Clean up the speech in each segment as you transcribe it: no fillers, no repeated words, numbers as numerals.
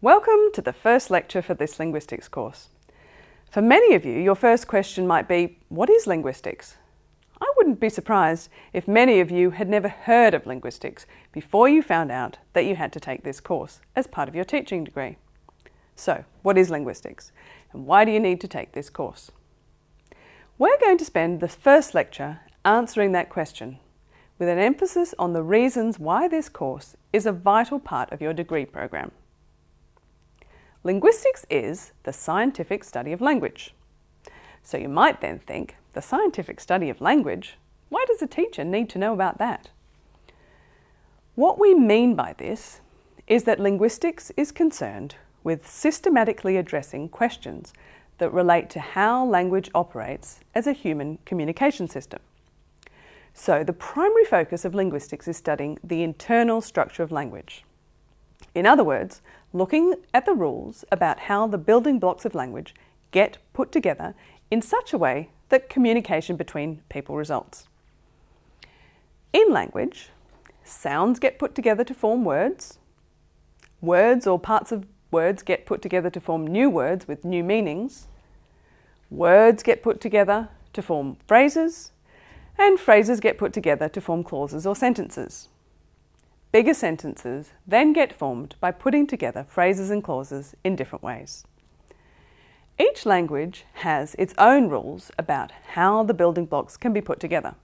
Welcome to the first lecture for this linguistics course. For many of you, your first question might be, what is linguistics? I wouldn't be surprised if many of you had never heard of linguistics before you found out that you had to take this course as part of your teaching degree. So, what is linguistics, and why do you need to take this course? We're going to spend the first lecture answering that question, with an emphasis on the reasons why this course is a vital part of your degree program. Linguistics is the scientific study of language. So you might then think, the scientific study of language? Why does a teacher need to know about that? What we mean by this is that linguistics is concerned with systematically addressing questions that relate to how language operates as a human communication system. So the primary focus of linguistics is studying the internal structure of language. In other words, looking at the rules about how the building blocks of language get put together in such a way that communication between people results. In language, sounds get put together to form words. Words or parts of words get put together to form new words with new meanings. Words get put together to form phrases, and phrases get put together to form clauses or sentences. Bigger sentences then get formed by putting together phrases and clauses in different ways. Each language has its own rules about how the building blocks can be put together.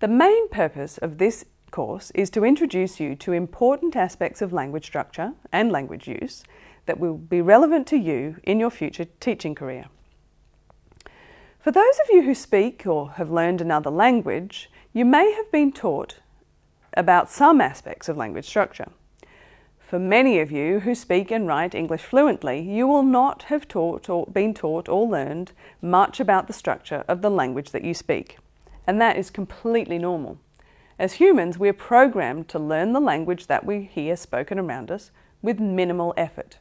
The main purpose of this course is to introduce you to important aspects of language structure and language use that will be relevant to you in your future teaching career. For those of you who speak or have learned another language, you may have been taught about some aspects of language structure. For many of you who speak and write English fluently, you will not have been taught or learned much about the structure of the language that you speak. And that is completely normal. As humans, we are programmed to learn the language that we hear spoken around us with minimal effort.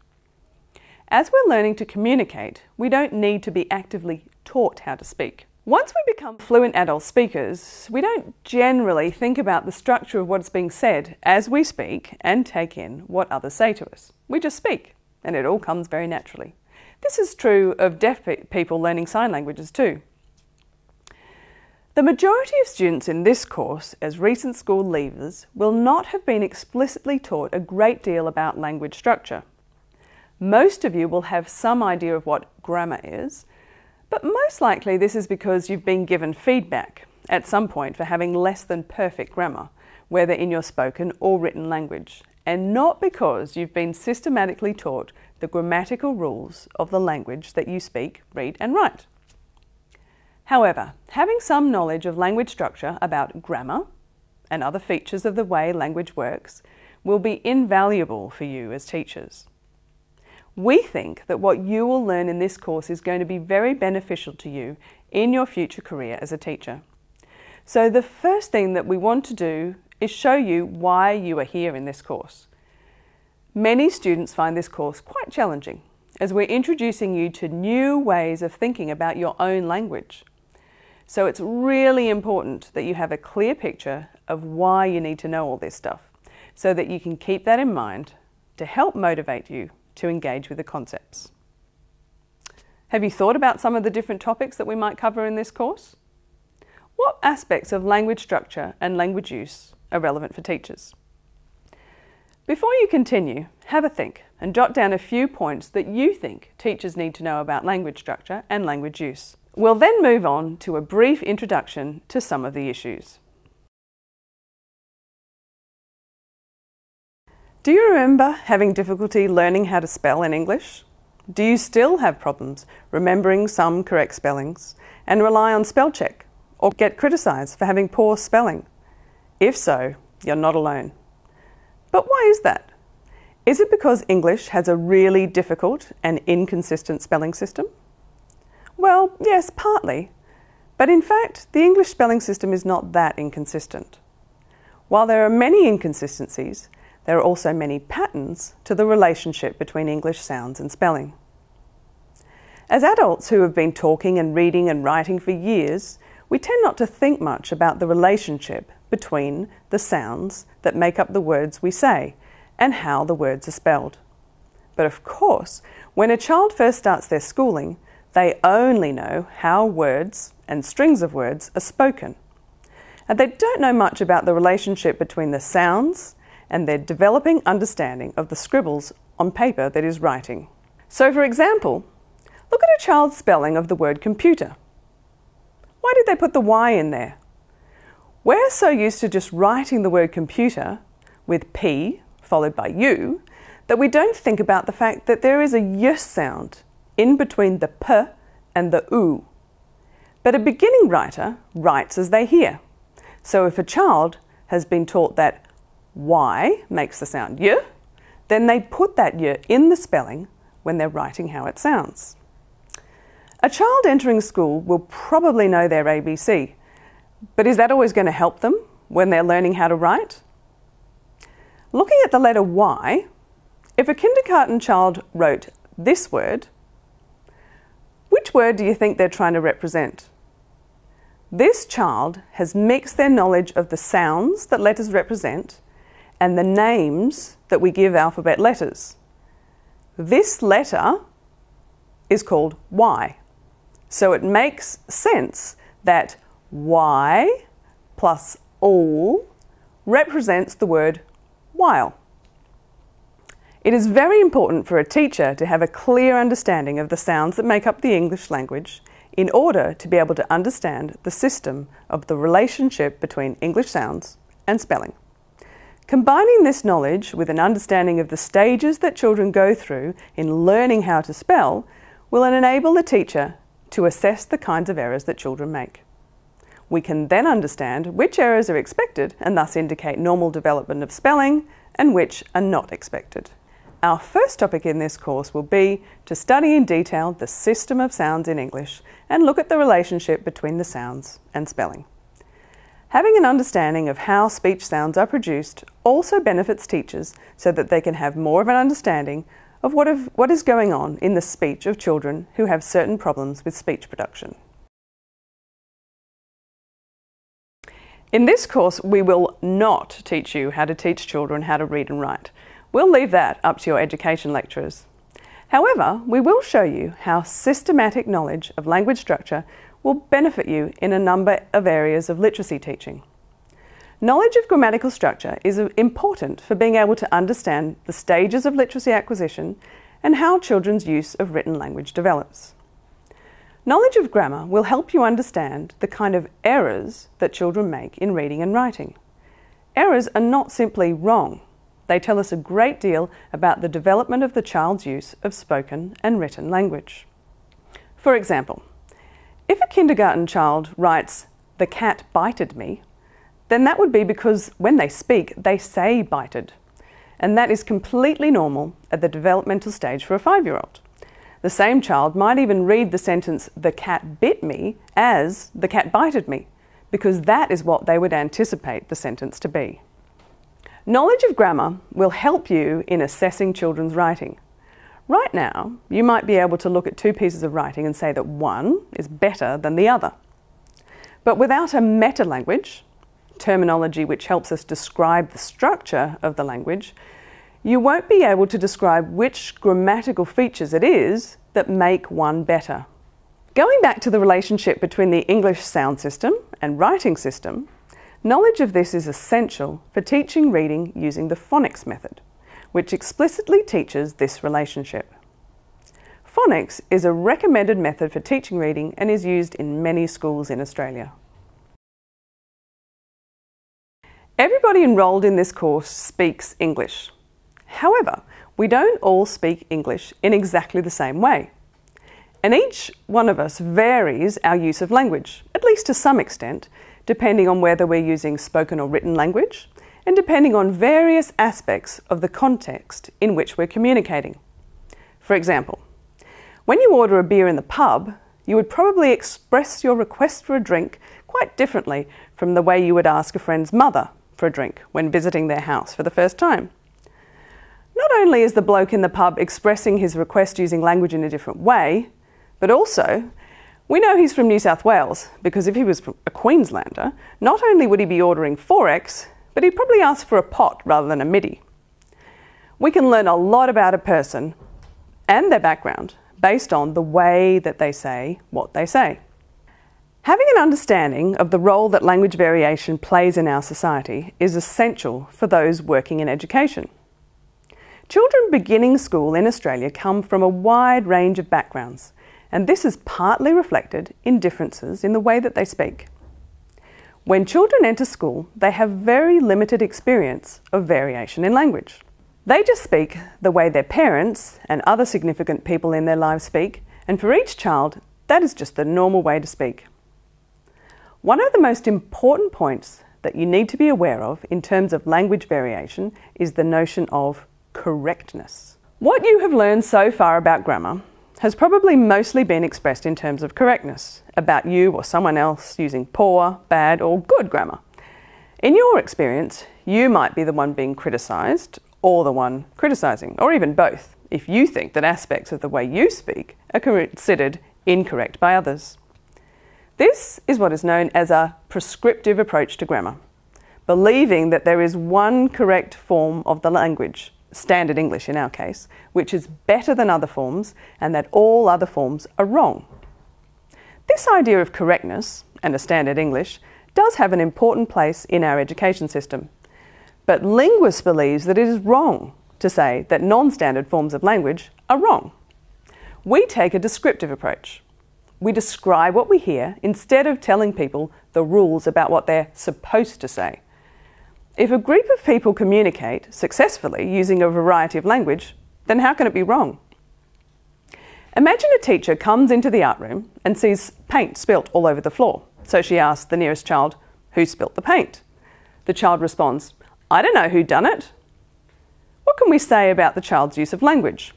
As we're learning to communicate, we don't need to be actively taught how to speak. Once we become fluent adult speakers, we don't generally think about the structure of what's being said as we speak and take in what others say to us. We just speak, and it all comes very naturally. This is true of deaf people learning sign languages too. The majority of students in this course, as recent school leavers, will not have been explicitly taught a great deal about language structure. Most of you will have some idea of what grammar is, but most likely this is because you've been given feedback at some point for having less than perfect grammar, whether in your spoken or written language, and not because you've been systematically taught the grammatical rules of the language that you speak, read and write. However, having some knowledge of language structure about grammar and other features of the way language works will be invaluable for you as teachers. We think that what you will learn in this course is going to be very beneficial to you in your future career as a teacher. So the first thing that we want to do is show you why you are here in this course. Many students find this course quite challenging, as we're introducing you to new ways of thinking about your own language. So it's really important that you have a clear picture of why you need to know all this stuff, so that you can keep that in mind to help motivate you to engage with the concepts. Have you thought about some of the different topics that we might cover in this course? What aspects of language structure and language use are relevant for teachers? Before you continue, have a think and jot down a few points that you think teachers need to know about language structure and language use. We'll then move on to a brief introduction to some of the issues. Do you remember having difficulty learning how to spell in English? Do you still have problems remembering some correct spellings and rely on spell check or get criticised for having poor spelling? If so, you're not alone. But why is that? Is it because English has a really difficult and inconsistent spelling system? Well, yes, partly. But in fact, the English spelling system is not that inconsistent. While there are many inconsistencies, there are also many patterns to the relationship between English sounds and spelling. As adults who have been talking and reading and writing for years, we tend not to think much about the relationship between the sounds that make up the words we say and how the words are spelled. But of course, when a child first starts their schooling, they only know how words and strings of words are spoken. And they don't know much about the relationship between the sounds and their developing understanding of the scribbles on paper that is writing. So for example, look at a child's spelling of the word computer. Why did they put the Y in there? We're so used to just writing the word computer with P followed by U that we don't think about the fact that there is a Y sound in between the P and the U. But a beginning writer writes as they hear. So if a child has been taught that Y makes the sound Y, then they put that Y in the spelling when they're writing how it sounds. A child entering school will probably know their ABC, but is that always going to help them when they're learning how to write? Looking at the letter Y, if a kindergarten child wrote this word, which word do you think they're trying to represent? This child has mixed their knowledge of the sounds that letters represent and the names that we give alphabet letters. This letter is called Y. So it makes sense that Y plus all represents the word while. It is very important for a teacher to have a clear understanding of the sounds that make up the English language in order to be able to understand the system of the relationship between English sounds and spelling. Combining this knowledge with an understanding of the stages that children go through in learning how to spell will enable the teacher to assess the kinds of errors that children make. We can then understand which errors are expected and thus indicate normal development of spelling and which are not expected. Our first topic in this course will be to study in detail the system of sounds in English and look at the relationship between the sounds and spelling. Having an understanding of how speech sounds are produced also benefits teachers so that they can have more of an understanding of what is going on in the speech of children who have certain problems with speech production. In this course, we will not teach you how to teach children how to read and write. We'll leave that up to your education lecturers. However, we will show you how systematic knowledge of language structure will benefit you in a number of areas of literacy teaching. Knowledge of grammatical structure is important for being able to understand the stages of literacy acquisition and how children's use of written language develops. Knowledge of grammar will help you understand the kind of errors that children make in reading and writing. Errors are not simply wrong. They tell us a great deal about the development of the child's use of spoken and written language. For example, if a kindergarten child writes, "The cat bited me," then that would be because when they speak, they say bited. And that is completely normal at the developmental stage for a 5-year-old. The same child might even read the sentence, "The cat bit me," as "The cat bited me," because that is what they would anticipate the sentence to be. Knowledge of grammar will help you in assessing children's writing. Right now, you might be able to look at two pieces of writing and say that one is better than the other. But without a meta-language, terminology which helps us describe the structure of the language, you won't be able to describe which grammatical features it is that make one better. Going back to the relationship between the English sound system and writing system, knowledge of this is essential for teaching reading using the phonics method, which explicitly teaches this relationship. Phonics is a recommended method for teaching reading and is used in many schools in Australia. Everybody enrolled in this course speaks English. However, we don't all speak English in exactly the same way. And each one of us varies our use of language, at least to some extent, depending on whether we're using spoken or written language, and depending on various aspects of the context in which we're communicating. For example, when you order a beer in the pub, you would probably express your request for a drink quite differently from the way you would ask a friend's mother for a drink when visiting their house for the first time. Not only is the bloke in the pub expressing his request using language in a different way, but also we know he's from New South Wales because if he was a Queenslander, not only would he be ordering 4x, but he'd probably ask for a pot rather than a midi. We can learn a lot about a person and their background based on the way that they say what they say. Having an understanding of the role that language variation plays in our society is essential for those working in education. Children beginning school in Australia come from a wide range of backgrounds, and this is partly reflected in differences in the way that they speak. When children enter school, they have very limited experience of variation in language. They just speak the way their parents and other significant people in their lives speak, and for each child, that is just the normal way to speak. One of the most important points that you need to be aware of in terms of language variation is the notion of correctness. What you have learned so far about grammar has probably mostly been expressed in terms of correctness, about you or someone else using poor, bad or good grammar. In your experience, you might be the one being criticised or the one criticising, or even both, if you think that aspects of the way you speak are considered incorrect by others. This is what is known as a prescriptive approach to grammar, believing that there is one correct form of the language, standard English in our case, which is better than other forms and that all other forms are wrong. This idea of correctness and a standard English does have an important place in our education system, but linguists believe that it is wrong to say that non-standard forms of language are wrong. We take a descriptive approach. We describe what we hear instead of telling people the rules about what they're supposed to say. If a group of people communicate successfully using a variety of language, then how can it be wrong? Imagine a teacher comes into the art room and sees paint spilt all over the floor. So she asks the nearest child, "Who spilt the paint?" The child responds, "I don't know who done it." What can we say about the child's use of language?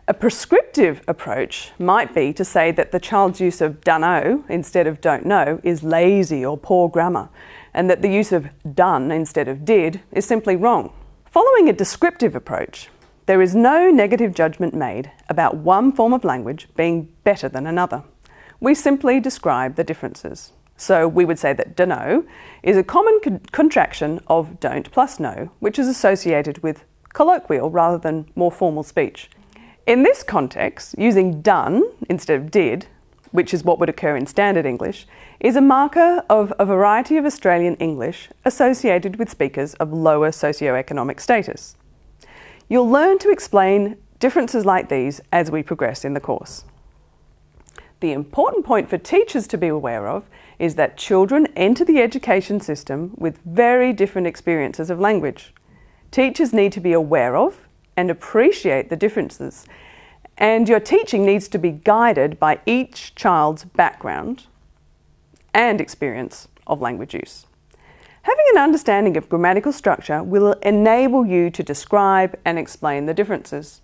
A prescriptive approach might be to say that the child's use of dunno instead of don't know is lazy or poor grammar, and that the use of done instead of did is simply wrong. Following a descriptive approach, there is no negative judgment made about one form of language being better than another. We simply describe the differences. So we would say that dunno is a common contraction of don't plus know, which is associated with colloquial rather than more formal speech. In this context, using done instead of did, which is what would occur in standard English, is a marker of a variety of Australian English associated with speakers of lower socioeconomic status. You'll learn to explain differences like these as we progress in the course. The important point for teachers to be aware of is that children enter the education system with very different experiences of language. Teachers need to be aware of and appreciate the differences, and your teaching needs to be guided by each child's background and experience of language use. Having an understanding of grammatical structure will enable you to describe and explain the differences.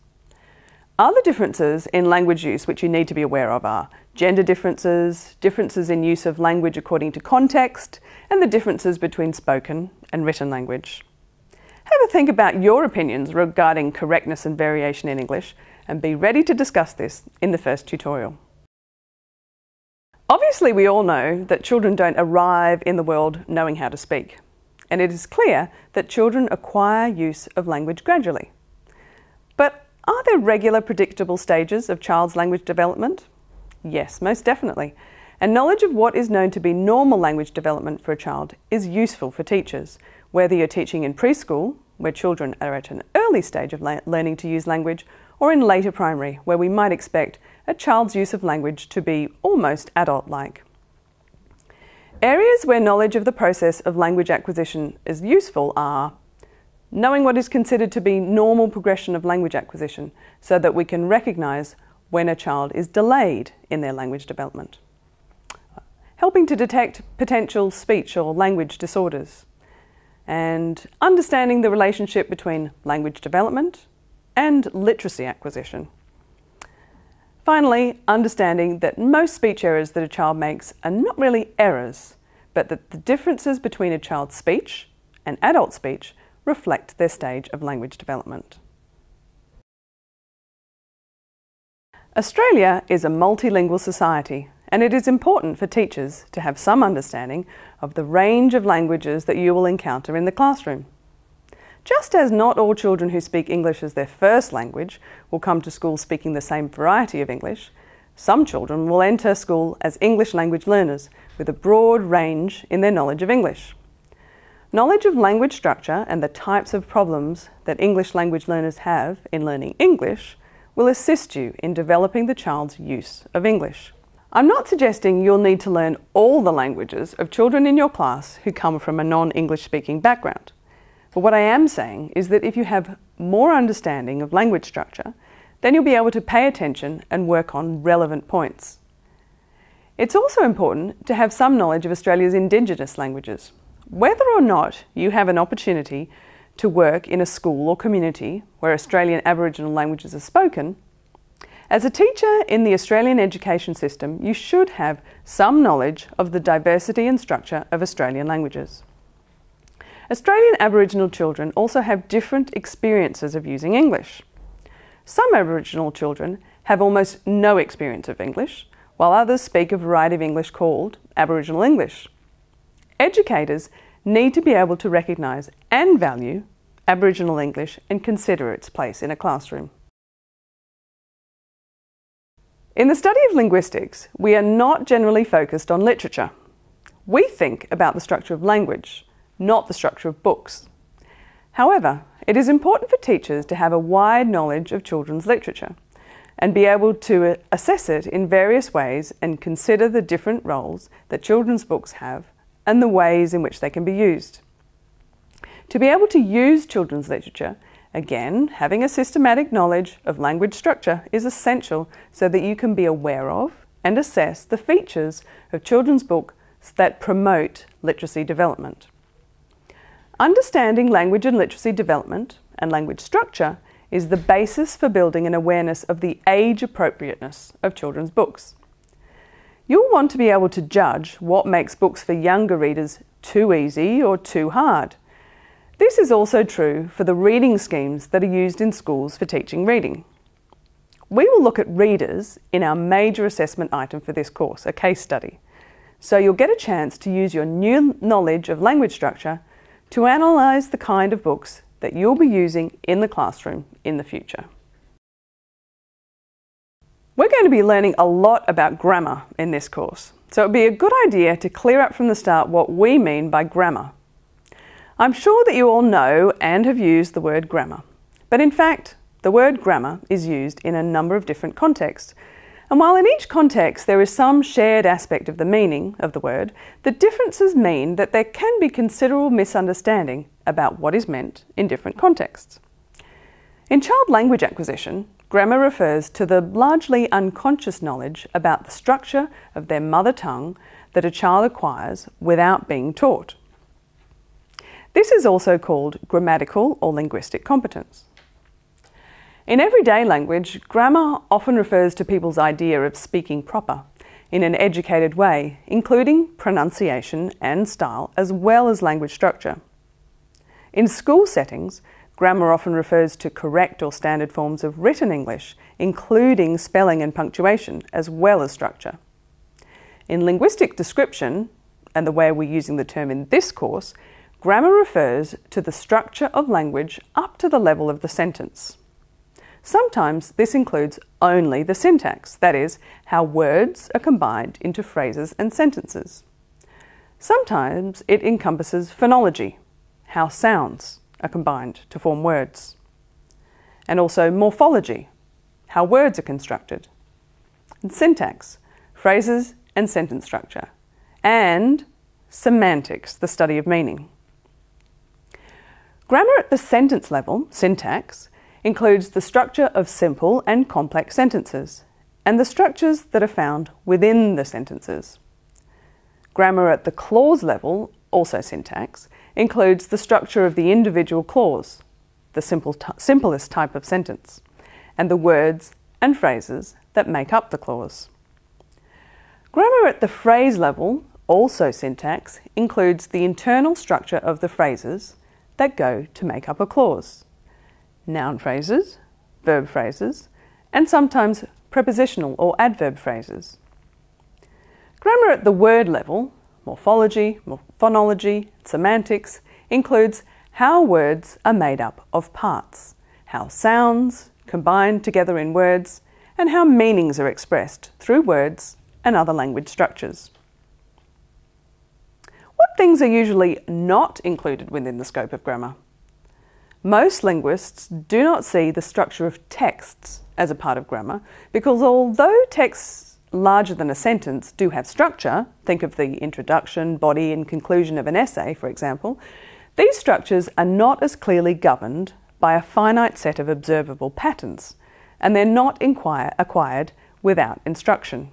Other differences in language use which you need to be aware of are gender differences, differences in use of language according to context, and the differences between spoken and written language. Have a think about your opinions regarding correctness and variation in English, and be ready to discuss this in the first tutorial. Obviously, we all know that children don't arrive in the world knowing how to speak, and it is clear that children acquire use of language gradually. But are there regular predictable stages of child's language development? Yes, most definitely. And knowledge of what is known to be normal language development for a child is useful for teachers, whether you're teaching in preschool, where children are at an early stage of learning to use language, or in later primary, where we might expect a child's use of language to be almost adult-like. Areas where knowledge of the process of language acquisition is useful are knowing what is considered to be normal progression of language acquisition, so that we can recognise when a child is delayed in their language development. Helping to detect potential speech or language disorders, and understanding the relationship between language development and literacy acquisition. Finally, understanding that most speech errors that a child makes are not really errors, but that the differences between a child's speech and adult speech reflect their stage of language development. Australia is a multilingual society, and it is important for teachers to have some understanding of the range of languages that you will encounter in the classroom. Just as not all children who speak English as their first language will come to school speaking the same variety of English, some children will enter school as English language learners with a broad range in their knowledge of English. Knowledge of language structure and the types of problems that English language learners have in learning English will assist you in developing the child's use of English. I'm not suggesting you'll need to learn all the languages of children in your class who come from a non-English speaking background. But what I am saying is that if you have more understanding of language structure, then you'll be able to pay attention and work on relevant points. It's also important to have some knowledge of Australia's Indigenous languages. Whether or not you have an opportunity to work in a school or community where Australian Aboriginal languages are spoken, as a teacher in the Australian education system, you should have some knowledge of the diversity and structure of Australian languages. Australian Aboriginal children also have different experiences of using English. Some Aboriginal children have almost no experience of English, while others speak a variety of English called Aboriginal English. Educators need to be able to recognise and value Aboriginal English and consider its place in a classroom. In the study of linguistics, we are not generally focused on literature. We think about the structure of language, not the structure of books. However, it is important for teachers to have a wide knowledge of children's literature and be able to assess it in various ways and consider the different roles that children's books have and the ways in which they can be used. To be able to use children's literature, again, having a systematic knowledge of language structure is essential so that you can be aware of and assess the features of children's books that promote literacy development. Understanding language and literacy development and language structure is the basis for building an awareness of the age appropriateness of children's books. You'll want to be able to judge what makes books for younger readers too easy or too hard. This is also true for the reading schemes that are used in schools for teaching reading. We will look at readers in our major assessment item for this course, a case study. So you'll get a chance to use your new knowledge of language structure to analyse the kind of books that you'll be using in the classroom in the future. We're going to be learning a lot about grammar in this course, so it would be a good idea to clear up from the start what we mean by grammar. I'm sure that you all know and have used the word grammar, but in fact, the word grammar is used in a number of different contexts. And while in each context there is some shared aspect of the meaning of the word, the differences mean that there can be considerable misunderstanding about what is meant in different contexts. In child language acquisition, grammar refers to the largely unconscious knowledge about the structure of their mother tongue that a child acquires without being taught. This is also called grammatical or linguistic competence. In everyday language, grammar often refers to people's idea of speaking proper in an educated way, including pronunciation and style, as well as language structure. In school settings, grammar often refers to correct or standard forms of written English, including spelling and punctuation, as well as structure. In linguistic description, and the way we're using the term in this course, grammar refers to the structure of language up to the level of the sentence. Sometimes this includes only the syntax, that is, how words are combined into phrases and sentences. Sometimes it encompasses phonology, how sounds are combined to form words, and also morphology, how words are constructed, and syntax, phrases and sentence structure, and semantics, the study of meaning. Grammar at the sentence level, syntax, includes the structure of simple and complex sentences and the structures that are found within the sentences. Grammar at the clause level, also syntax, includes the structure of the individual clause, the simplest type of sentence, and the words and phrases that make up the clause. Grammar at the phrase level, also syntax, includes the internal structure of the phrases that go to make up a clause. Noun phrases, verb phrases, and sometimes prepositional or adverb phrases. Grammar at the word level, morphology, phonology, semantics, includes how words are made up of parts, how sounds combine together in words, and how meanings are expressed through words and other language structures. What things are usually not included within the scope of grammar? Most linguists do not see the structure of texts as a part of grammar because although texts larger than a sentence do have structure, think of the introduction, body and conclusion of an essay, for example, these structures are not as clearly governed by a finite set of observable patterns, and they're not acquired without instruction.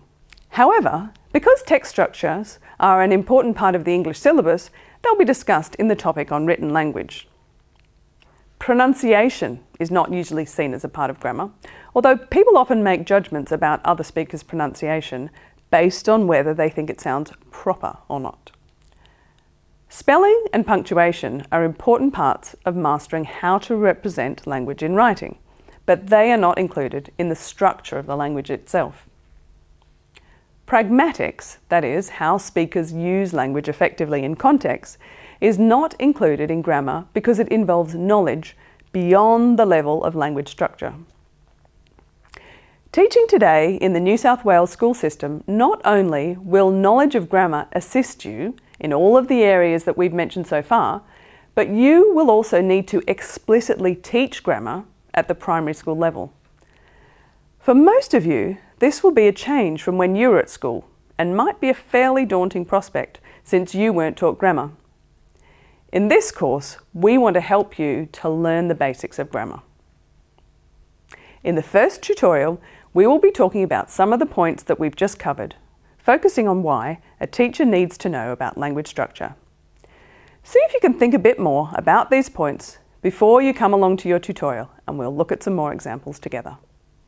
However, because text structures are an important part of the English syllabus, they'll be discussed in the topic on written language. Pronunciation is not usually seen as a part of grammar, although people often make judgments about other speakers' pronunciation based on whether they think it sounds proper or not. Spelling and punctuation are important parts of mastering how to represent language in writing, but they are not included in the structure of the language itself. Pragmatics, that is, how speakers use language effectively in context, is not included in grammar because it involves knowledge beyond the level of language structure. Teaching today in the New South Wales school system, not only will knowledge of grammar assist you in all of the areas that we've mentioned so far, but you will also need to explicitly teach grammar at the primary school level. For most of you, this will be a change from when you were at school and might be a fairly daunting prospect since you weren't taught grammar. In this course, we want to help you to learn the basics of grammar. In the first tutorial, we will be talking about some of the points that we've just covered, focusing on why a teacher needs to know about language structure. See if you can think a bit more about these points before you come along to your tutorial, and we'll look at some more examples together.